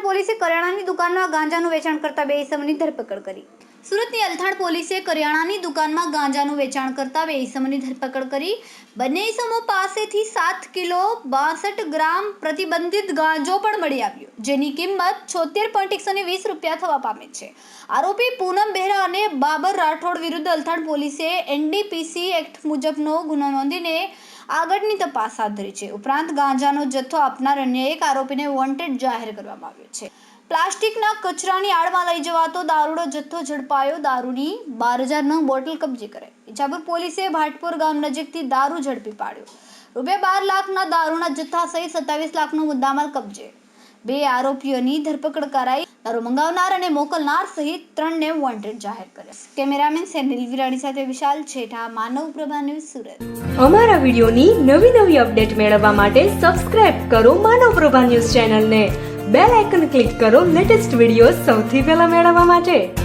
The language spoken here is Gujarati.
પોલીસે કરિયાણાની દુકાનમાં ગાંજાનું વેચાણ કરતા બે ઈસમોની ધરપકડ કરી। સુરતની અલથાણ પોલીસે કરિયાણાની દુકાનમાં ગાંજાનું વેચાણ કરતા બે ઈસમોની ધરપકડ કરી। બંને ઈસમો પાસેથી 7 કિલો 62 ગ્રામ પ્રતિબંધિત ગાંજો પણ મળી આવ્યો, જેની કિંમત 76.120 રૂપિયા થવા પામી છે। આરોપી પૂનમ બહેરા અને બાબર રાઠોડ વિરુદ્ધ અલથાણ પોલીસે એનડીપીસી એક્ટ મુજબનો ગુનો નોંધીને આગળની તપાસ હાથ ધરી છે। ઉપરાંત ગાંજાનો જથ્થો આપનાર અન્ય એક આરોપીને વોન્ટેડ જાહેર કરવામાં આવ્યો છે। પ્લાસ્ટિકના કચરાની આડમાં લઈ જવાતો દારૂનો જથ્થો ઝડપાયો। દારૂની 12,000 બોટલ કબજે કરાઈ। ઇજાપુર પોલીસે ભાટપુર ગામ નજીકથી દારૂ ઝડપી પાડ્યો। રૂપિયા 12 લાખના દારૂના જથ્થા સહિત 27 લાખનો મુદ્દામાલ કબજે। બે આરોપીઓની ધરપકડ કરાઈ। દારૂ મંગાવનાર અને મોકલનાર સહિત 3 ને વોન્ટેડ જાહેર કર્યા। કેમેરામેન સેનિલ વિરાણી સાથે વિશાલ છેઠા, માનવ પ્રભા ન્યૂઝ, સુરત। અમારા વિડિયોની નવી અપડેટ મેળવવા માટે સબસ્ક્રાઇબ કરો માનવ પ્રભા ન્યૂઝ ચેનલને। બેલ આઇકન ક્લિક કરો લેટેસ્ટ વિડિયો સૌથી પહેલા મેળવવા માટે।